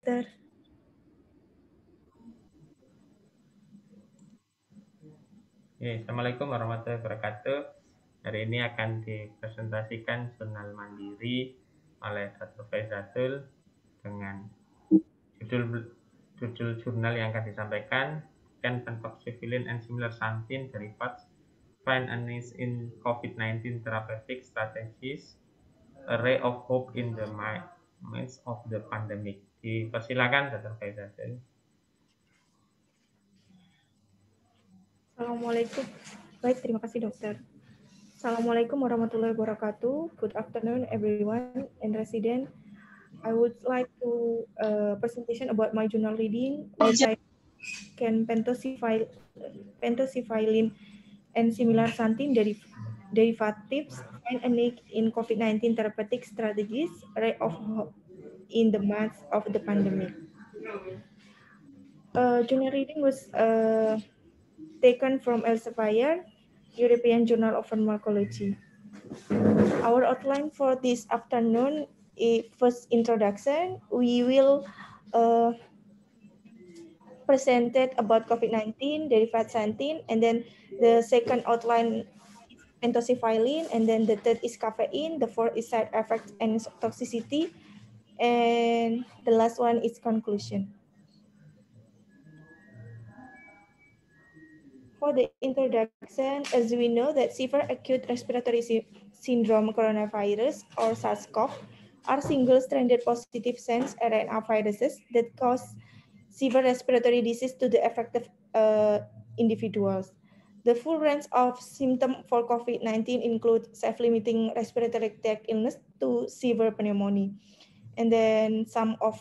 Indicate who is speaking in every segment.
Speaker 1: Dokter.
Speaker 2: Assalamualaikum warahmatullahi wabarakatuh. Hari ini akan dipresentasikan jurnal mandiri oleh Dr. Faizatul dengan judul jurnal yang akan disampaikan Can Pentoxifylline and Similar Xanthin Derivatives Find a Niche in COVID-19 Therapeutic Strategies, A Ray of Hope in the Midst of the Pandemic. Dipersilakan Dr. Faizatul.
Speaker 1: Assalamualaikum. Baik, terima kasih dokter. Assalamualaikum warahmatullahi wabarakatuh. Good afternoon everyone and resident. I would like to presentation about my journal reading which I can pentoxifylline and similar xanthin derivatives find a niche in COVID-19 therapeutic strategies, ray of hope in the midst of the pandemic. Journal reading was taken from Elsevier, European Journal of Pharmacology. Our outline for this afternoon is first introduction. We will presented about COVID-19, derivative xanthin, and then the second outline is pentoxifylline, and then the third is caffeine, the fourth is side effects and toxicity, and the last one is conclusion. For the introduction, as we know that severe acute respiratory syndrome coronavirus or SARS-CoV are single-stranded positive sense RNA viruses that cause severe respiratory disease to the affected individuals. The full range of symptoms for COVID-19 include self-limiting respiratory tract illness to severe pneumonia. And then some of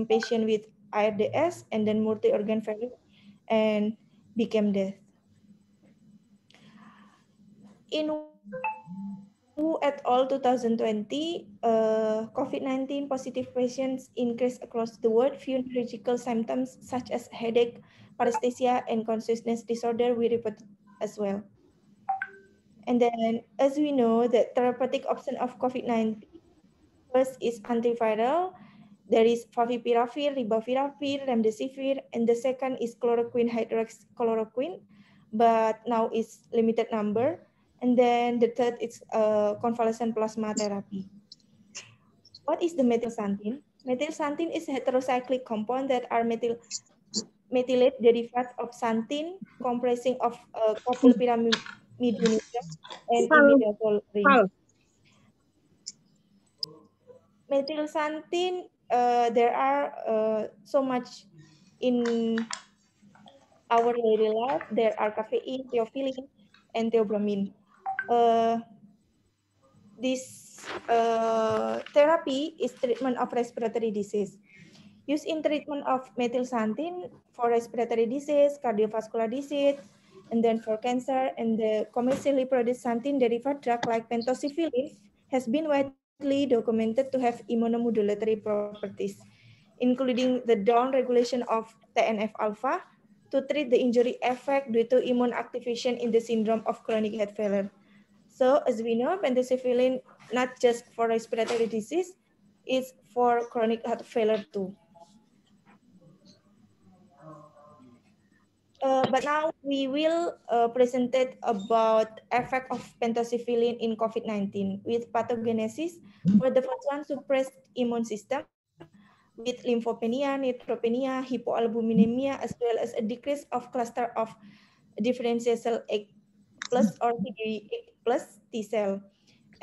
Speaker 1: patients with ARDS and then multi-organ failure and became death. In WHO et al. 2020, COVID-19 positive patients increased across the world. Few neurological symptoms such as headache, paresthesia, and consciousness disorder were reported as well. And then, as we know, the therapeutic option of COVID-19 first is antiviral. There is favipiravir, ribaviravir, remdesivir, and the second is chloroquine, hydroxychloroquine, but now it's limited number. And then the third is convalescent plasma therapy. What is the methylxanthin? Methylxanthin is a heterocyclic compound that are methylate derivatives of xanthin comprising of copulpiramidinidine and imidazole ring. Methylxanthin, there are so much in our daily life. There are caffeine, theophylline, and theobromine. This therapy is treatment of respiratory disease. Used in treatment of methylxanthin for respiratory disease, cardiovascular disease, and then for cancer, and the commercially produced xanthin derivative drug like pentoxifylline has been widely documented to have immunomodulatory properties, including the down regulation of TNF-alpha to treat the injury effect due to immune activation in the syndrome of chronic heart failure. So as we know, pentoxifylline not just for respiratory disease, it's for chronic heart failure too. But now we will present about effect of pentoxifylline in COVID-19 with pathogenesis. For the first one, suppressed immune system with lymphopenia, neutropenia, hypoalbuminemia, as well as a decrease of cluster of differential cell 8 plus or CD8 plus T cell.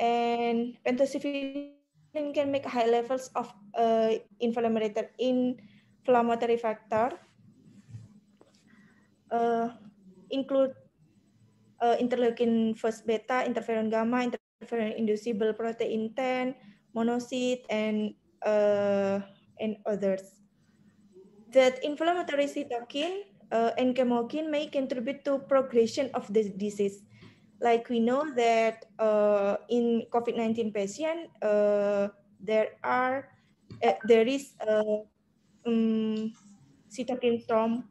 Speaker 1: And pentoxifylline can make high levels of inflammatory factor, include interleukin first beta, interferon gamma, interferon inducible protein 10, monocyte, and others. That inflammatory cytokine and chemokine may contribute to progression of the disease. Like we know that in COVID-19 patient, there is cytokine storm.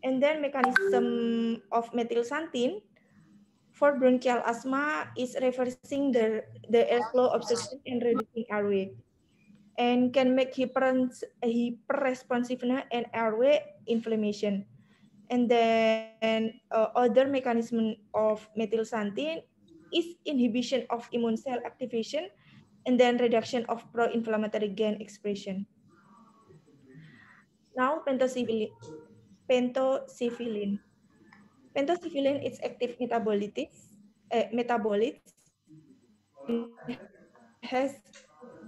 Speaker 1: And then mechanism of methylxanthin for bronchial asthma is reversing the airflow obstruction and reducing airway. and can make hyperresponsiveness and airway inflammation. And then other mechanism of methylxanthine is inhibition of immune cell activation and then reduction of pro-inflammatory gene expression. Now, pentosyphilin. Pentosyphilin is active metabolites and has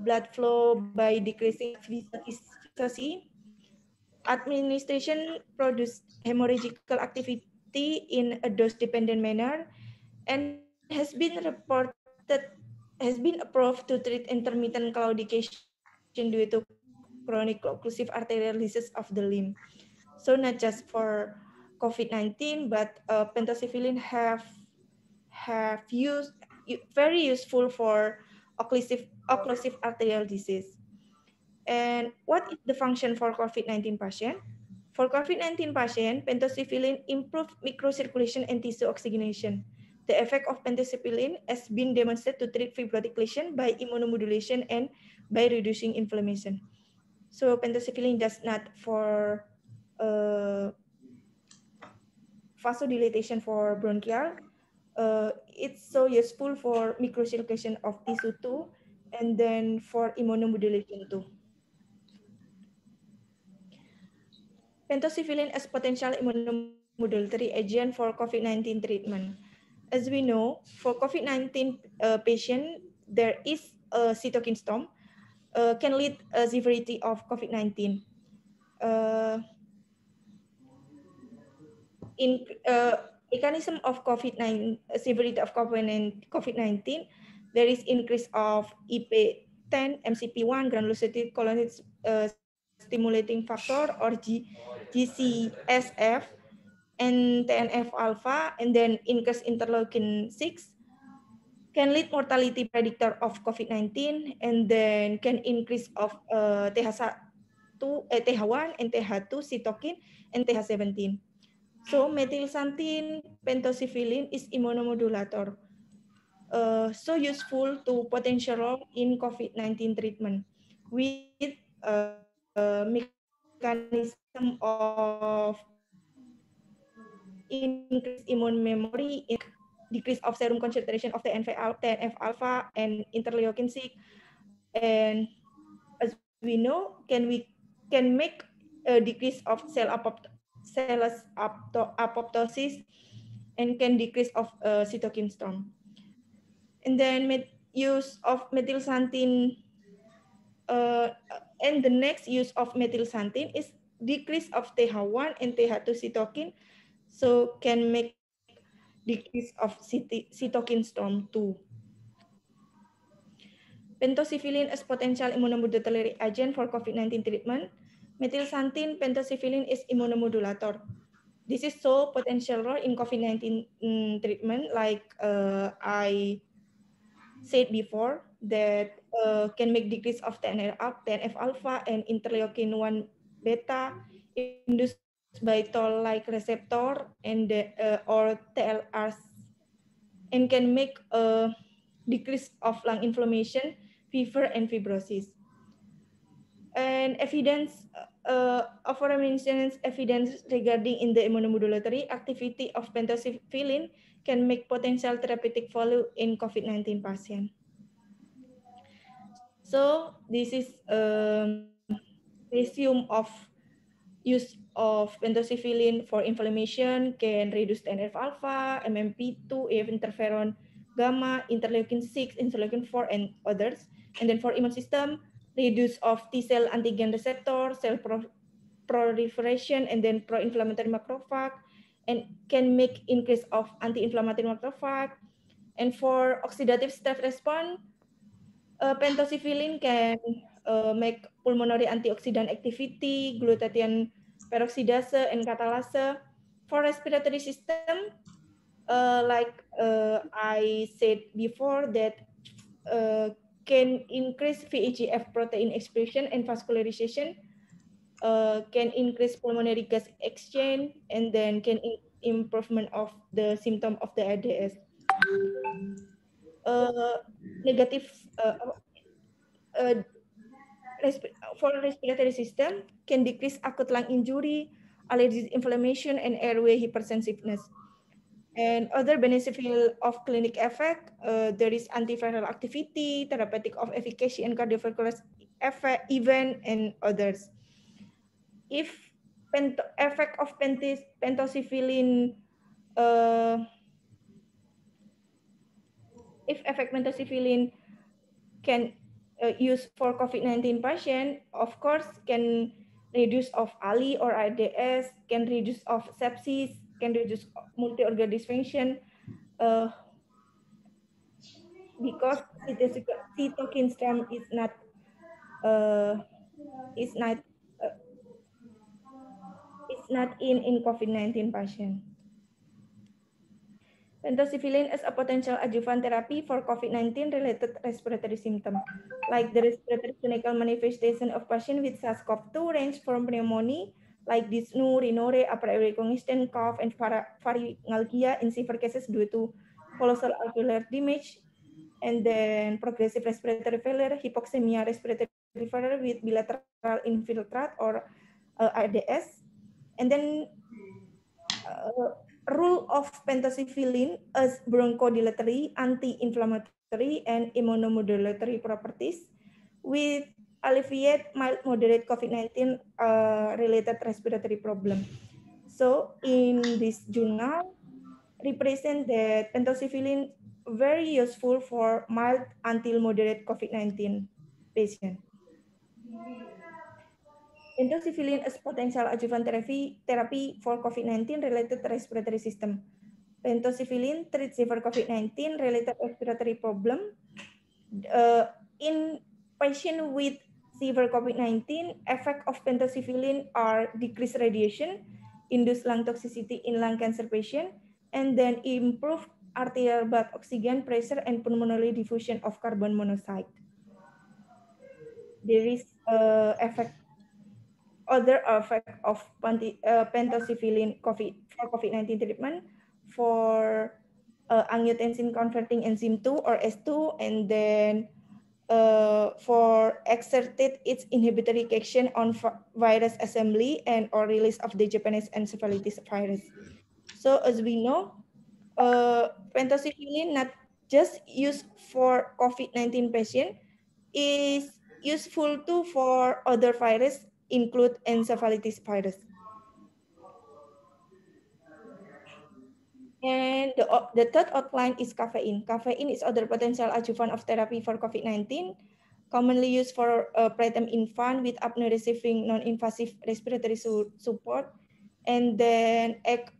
Speaker 1: blood flow by decreasing viscosity. Administration produce hemorrhagical activity in a dose-dependent manner and has been approved to treat intermittent claudication due to chronic occlusive arterial disease of the limb. So not just for COVID-19, but pentosyphilin have very useful for occlusive arterial disease. And what is the function for COVID-19 patient? For COVID-19 patient, pentosyphilin improve microcirculation and tissue oxygenation. The effect of pentosyphilin has been demonstrated to treat fibrotic lesion by immunomodulation and by reducing inflammation. So pentosyphilin does not for vasodilatation for bronchial. It's so useful for microcirculation of tissue too, and then for immunomodulation too. Pentosyphilin as potential immunomodulatory agent for COVID-19 treatment. As we know, for COVID-19 patient, there is a cytokine storm can lead a severity of COVID-19. In mechanism of COVID-19 severity of COVID-19, there is increase of IP10, MCP1, granulocytic colony stimulating factor or GCSF and TNF alpha, and then increase interleukin 6 can lead mortality predictor of COVID-19, and then can increase of TH1 and TH2 cytokine and TH17. So methylxanthine pentosyphilin is immunomodulator, so useful to potential role in COVID-19 treatment with mechanism of increase immune memory, decrease of serum concentration of TNF alpha and interleukin 6, and as we know, can make a decrease of apoptosis and can decrease of cytokine storm. And then use of methylxanthine, uh, and the next use of methylxanthine is decrease of TH1 and TH2 cytokine, so can make decrease of cytokine storm too. Pentosyphilin as potential immunomodulatory agent for COVID-19 treatment. Methylxanthine pentosyphilin is immunomodulator. This is so potential role in COVID-19 treatment, like I said before, that can make decrease of TNF alpha and interleukin 1 beta induced by toll-like receptor and or TLRs, and can make a decrease of lung inflammation, fever, and fibrosis. And evidence, aforementioned evidence regarding in the immunomodulatory activity of pentosyphilin can make potential therapeutic value in COVID-19 patient. So this is resume of use of pentosyphilin for inflammation, can reduce TNF alpha, MMP2, EF interferon gamma, interleukin 6, interleukin 4, and others. And then for immune system, reduce of T cell antigen receptor, cell proliferation, and then pro-inflammatory macrophage, and can make increase of anti-inflammatory macrophage. And for oxidative stress response, pentosyphilin can make pulmonary antioxidant activity, glutathione peroxidase, and catalase. For respiratory system, I said before, that can increase VEGF protein expression and vascularization, can increase pulmonary gas exchange, and then can improvement of the symptom of the ADS. Negative uh, for respiratory system can decrease acute lung injury, allergic inflammation, and airway hypersensitiveness. And other beneficial of clinic effect, there is antiviral activity, therapeutic of efficacy, and cardiovascular effect, event, and others. If effect of pentosifilin, if effect pentosifilin can use for COVID-19 patient, of course, can reduce of ALI or IDS, can reduce of sepsis, can reduce multi-organ dysfunction, because cytokine storm uh, is not uh, in COVID-19 patient. Pentosifilin is a potential adjuvant therapy for COVID-19 related respiratory symptoms, like the respiratory clinical manifestation of patient with SARS-CoV-2 range from pneumonia, like dyspnea, rhinorrhea, upper airway congestion, cough, and pharyngalgia in severe cases due to colossal alveolar damage, and then progressive respiratory failure, hypoxemia respiratory failure with bilateral infiltrate or IDS, and then role of pentosifilin as bronchodilatory, anti-inflammatory, and immunomodulatory properties with alleviate mild moderate COVID-19 related respiratory problem. So in this journal, represent that pentosifilin very useful for mild until moderate COVID-19 patient. Pentosifilin is potential adjuvant therapy for COVID-19 related respiratory system. Pentosifilin treats severe COVID-19 related respiratory problem. In patient with severe COVID-19, effect of pentosifilin are decreased radiation, induced lung toxicity in lung cancer patient, and then improve arterial blood oxygen pressure and pulmonary diffusion of carbon monoxide. There is other effect of pentosifilin for COVID-19 treatment for angiotensin converting enzyme 2 or S2, and then for exerted its inhibitory action on virus assembly and or release of the Japanese encephalitis virus. So as we know, pentosifilin not just used for COVID-19 patient, is useful too for other virus, include encephalitis virus. And the third outline is caffeine. Caffeine is other potential adjuvant of therapy for COVID-19, commonly used for preterm infant with apnea receiving non-invasive respiratory support, and then act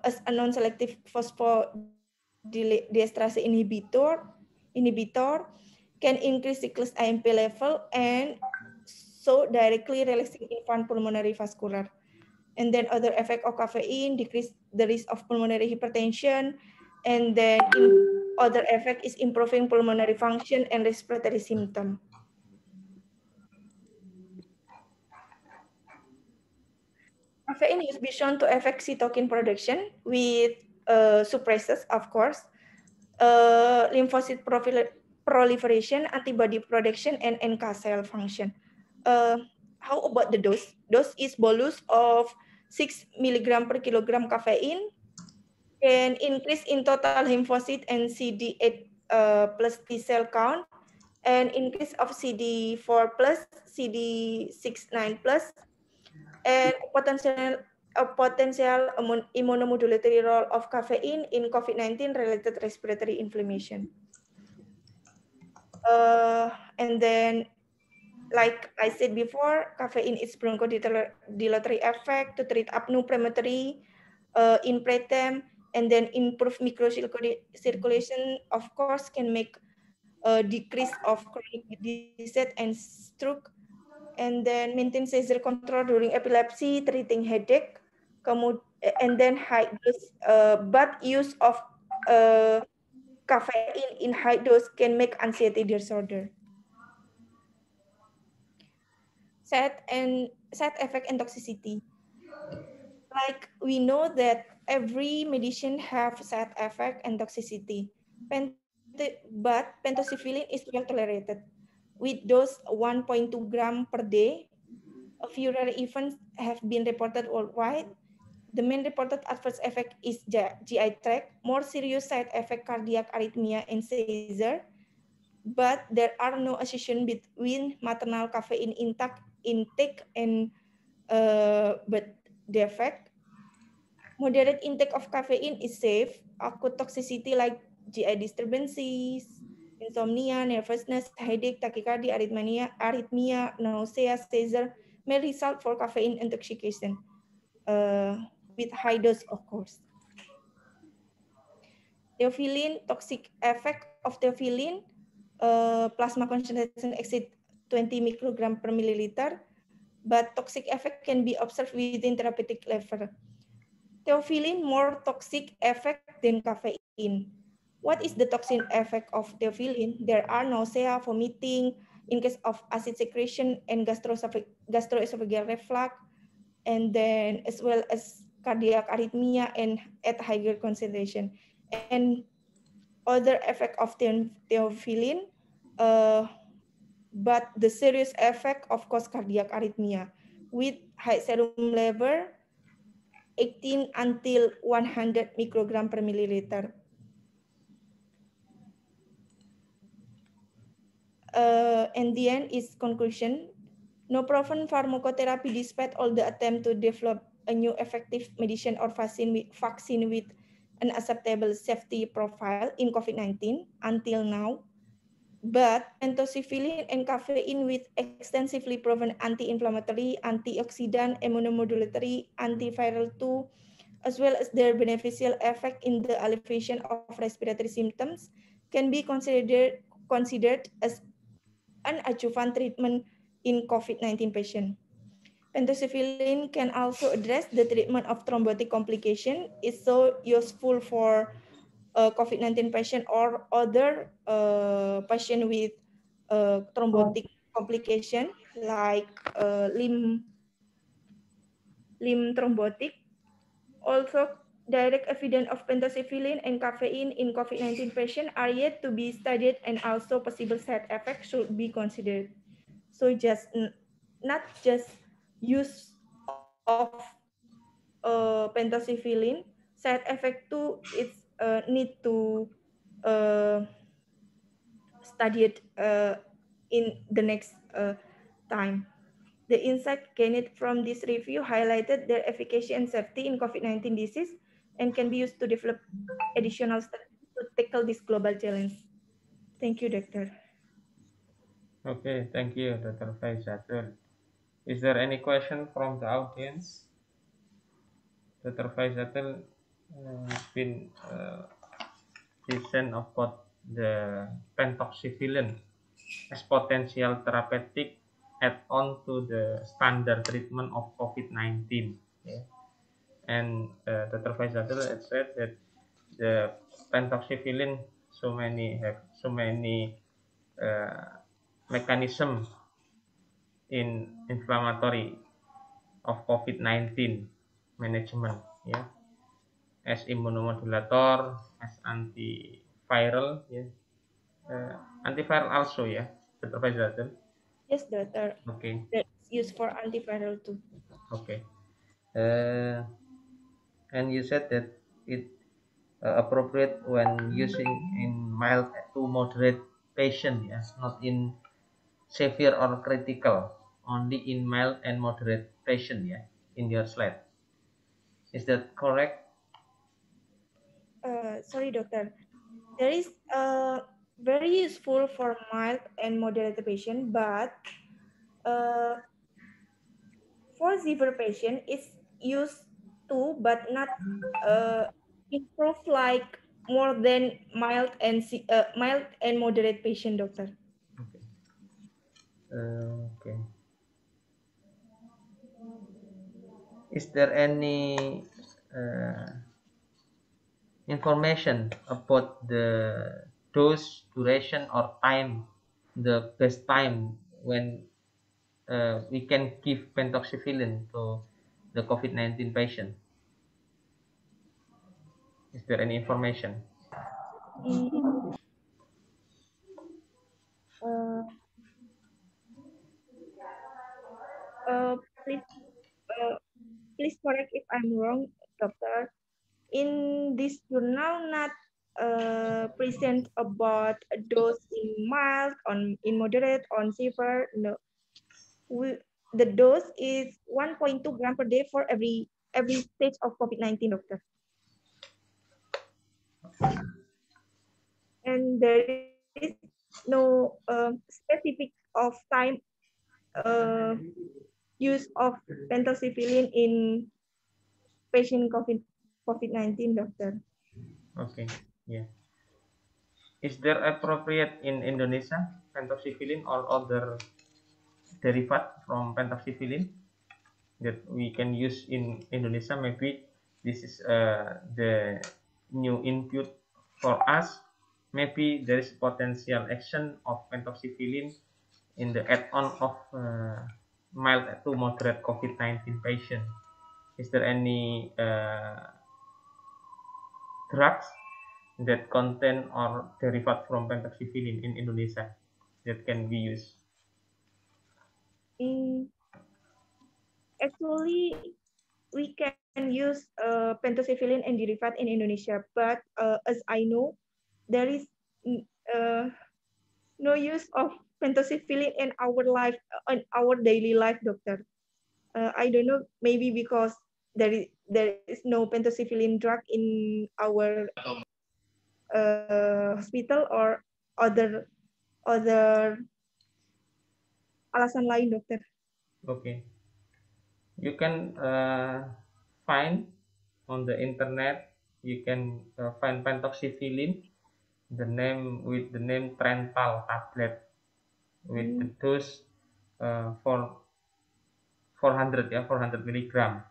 Speaker 1: as a non-selective phosphodiesterase inhibitor can increase cyclus AMP level and so directly relaxing infant pulmonary vascular. And then other effect of caffeine decrease the risk of pulmonary hypertension, and then other effect is improving pulmonary function and respiratory symptom. Caffeine is be shown to affect cytokine production with suppresses, of course, lymphocyte proliferation, antibody production, and NK cell function. How about the dose? Dose is bolus of 6 milligram per kilogram caffeine can increase in total lymphocyte and CD8 plus T cell count, and increase of CD4 plus, CD69 plus, and potential immunomodulatory role of caffeine in COVID-19 related respiratory inflammation. And then, like I said before, caffeine is bronchodilatory effect to treat apnea prematuri in preterm, and then improve microcirculation, of course, can make a decrease of chronic disease and stroke, and then maintain seizure control during epilepsy, treating headache, and then high dose, but use of caffeine in high dose can make anxiety disorder. Side effect and toxicity. Like we know that every medicine have side effect and toxicity, but pentosifilin is well tolerated. with dose 1.2 gram per day. A few rare events have been reported worldwide. The main reported adverse effect is GI tract, more serious side effect cardiac arrhythmia and seizure, but there are no association between maternal caffeine intake and birth defect. Moderate intake of caffeine is safe. Acute toxicity like GI disturbances, insomnia, nervousness, headache, tachycardia, arrhythmia, nausea, seizure may result for caffeine intoxication with high dose, of course. Theophylline, toxic effect of theophylline, plasma concentration exceed 20 microgram per milliliter, but toxic effect can be observed within therapeutic level. Theophylline more toxic effect than caffeine. What is the toxin effect of theophylline? There are nausea, vomiting, in case of acid secretion and gastroesophageal reflux, and then as well as cardiac arrhythmia and at higher concentration. And other effect of theophylline, but the serious effect of cause cardiac arrhythmia with high serum level 18 until 100 microgram per milliliter. And the end is conclusion. No proven pharmacotherapy despite all the attempt to develop a new effective medicine or vaccine with an acceptable safety profile in COVID-19 until now. But pentosiphyline and caffeine with extensively proven anti-inflammatory, antioxidant, immunomodulatory, antiviral too, as well as their beneficial effect in the alleviation of respiratory symptoms, can be considered as an adjuvant treatment in COVID-19 patient. Pentosiphyline can also address the treatment of thrombotic complication. It's so useful for COVID-19 patient or other patient with thrombotic complication like limb thrombotic. Also, direct evidence of pentosiphyline and caffeine in COVID-19 patient are yet to be studied, and also possible side effects should be considered. So not just use of pentosiphyline, side effect too, it's need to uh, study it in the next time. The insight gained from this review highlighted their efficacy and safety in COVID-19 disease and can be used to develop additional studies to tackle this global challenge. Thank you, Doctor.
Speaker 2: Okay, thank you, Dr. Faizatul. Is there any question from the audience? Dr. Faizatul has been present about the pentoxifylline as potential therapeutic add-on to the standard treatment of COVID-19. Yeah. And Dr. Faizatul had said that the pentoxifylline have so many mechanism in inflammatory of COVID-19 management, yeah, as immunomodulator, as antiviral, yeah, antiviral also, yeah, Dr. Faizatul.
Speaker 1: Yes, Doctor.
Speaker 2: Okay,
Speaker 1: That's used for antiviral too.
Speaker 2: okay. And you said that it appropriate when using in mild to moderate patient, yes, not in severe or critical, only in mild and moderate patient, yeah, in your slide. Is that correct?
Speaker 1: Sorry, Doctor. There is very useful for mild and moderate patient, but uh, for severe patient, it's used too, but not improve like more than mild and moderate patient, Doctor.
Speaker 2: Okay. Okay. Is there any uh, information about the dose, duration, or time, the best time when we can give pentoxifylline to the COVID-19 patient? Is there any information?
Speaker 1: Mm, uh, please, uh, please correct if I'm wrong, doctor. In this journal, not present about a dose in mild, in moderate, on severe. No, the dose is 1.2 gram per day for every stage of COVID-19, doctor. And there is no specific of time use of pentosiphelin in patient COVID-19, doctor.
Speaker 2: Okay. Yeah. Is there appropriate in Indonesia pentoxifilin or other derivative from pentoxifilin that we can use in Indonesia? Maybe this is the new input for us. Maybe there is potential action of pentoxifilin in the add-on of mild to moderate COVID-19 patient. Is there any drugs that contain or derivative from pentoxifilin in Indonesia that can be used?
Speaker 1: Actually, we can use pentosiphelin and derivative in Indonesia, but as I know, there is uh, no use of pentosiphelin in our daily life, doctor. I don't know, maybe because there is no pentosiphelin drug in our hospital or other alasan lain, dokter.
Speaker 2: Okay, you can find on the internet. You can find pentoxifilin, the name Trental tablet with the dose for 400 milligram.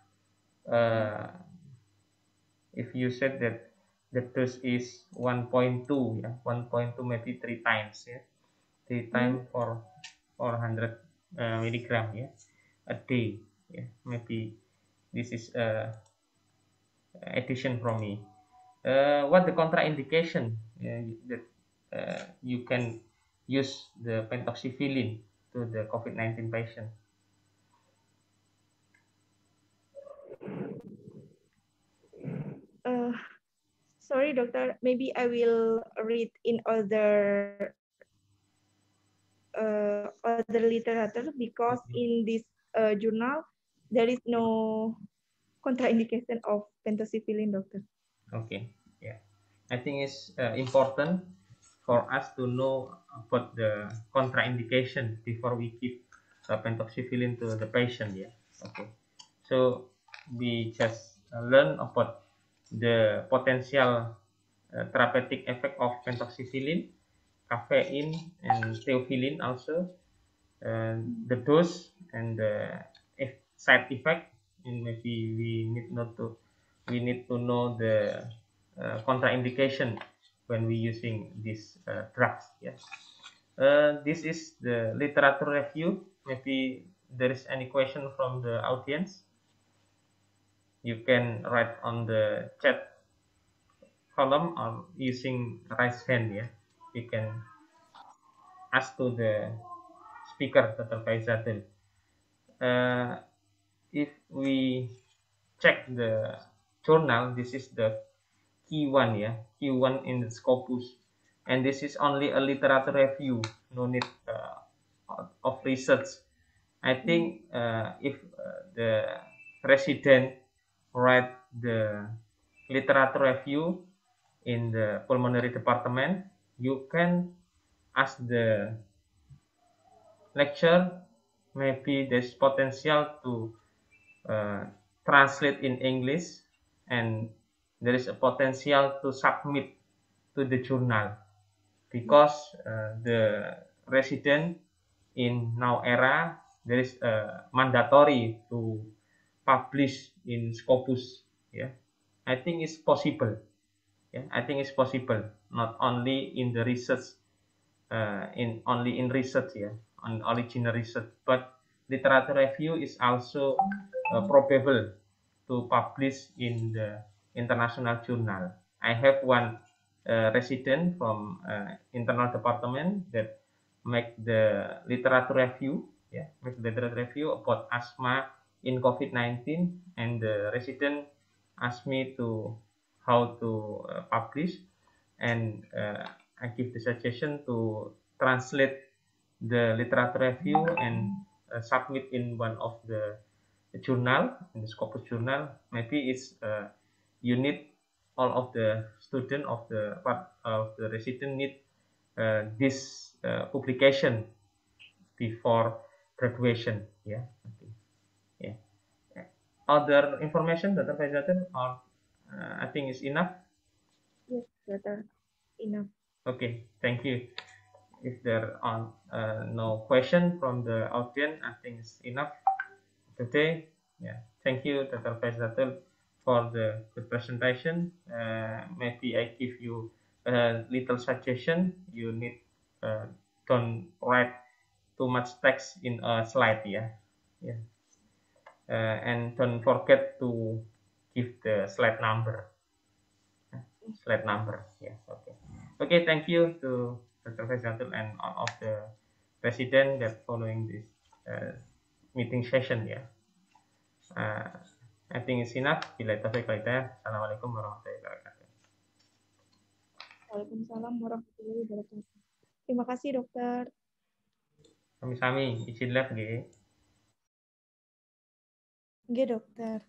Speaker 2: If you said that the dose is 1.2, 1.2 maybe 3 times, 3 times for 400 milligram, a day, maybe this is addition from me. What the contraindication that you can use the pentoxifilin to the COVID-19 patient?
Speaker 1: Sorry, doctor. Maybe I will read in other literature because in this journal there is no contraindication of pentosiphelin, doctor.
Speaker 2: Okay, yeah. I think it's important for us to know about the contraindication before we give pentoxifilin to the patient. Yeah. Okay. So we just learn about the potential therapeutic effect of pentoxifilin, caffeine, and theophylline also, the dose and the side effect, and maybe we need to know the contraindication when we using these drugs. Yes. This is the literature review. Maybe there is any question from the audience. You can write on the chat column or using raise hand. Yeah, you can ask to the speaker, Dr. Faizatul. If we check the journal, this is the key one, Q1 in the Scopus, and this is only a literature review, no need of research. I think if the resident write the literature review in the pulmonary department, you can ask the lecture. Maybe there's potential to translate in English, and there is a potential to submit to the journal, because the resident in now era, there is mandatory to publish in Scopus. I think it's possible. I think it's possible, not only in the research, only in research, on original research, but literature review is also probable to publish in the international journal. I have one resident from internal department that make the literature review Yeah, metadata review about asthma in COVID-19, and the resident asked me to how to publish, and I give the suggestion to translate the literature review and submit in one of the journal, in the Scopus journal. Maybe it's you need all of the student of the part of the resident need this publication before graduation. Yeah. Okay. Yeah. Other information, Dr. Faizatul, or I think is enough.
Speaker 1: Yes, Dr. Enough.
Speaker 2: Okay. Thank you. If there are no question from the audience, I think it's enough today. Yeah. Thank you, Dr. Faizatul, for the good presentation. Maybe I give you a little suggestion. You need don't write too much text in a slide. Yeah. Yeah. And don't forget to give the slide number. Slide number. Yes. Okay. Okay. Thank you to Dr. Faizatul and all of the resident that following this meeting session. Yeah. Uh, I think it's enough. Bila taufiq wal hidayah. Assalamualaikum warahmatullahi wabarakatuh.
Speaker 1: Waalaikumsalam warahmatullahi wabarakatuh. Terima kasih, Dokter.
Speaker 2: Sami-sami. Izin lab, nggih.
Speaker 1: Nggih, Dokter.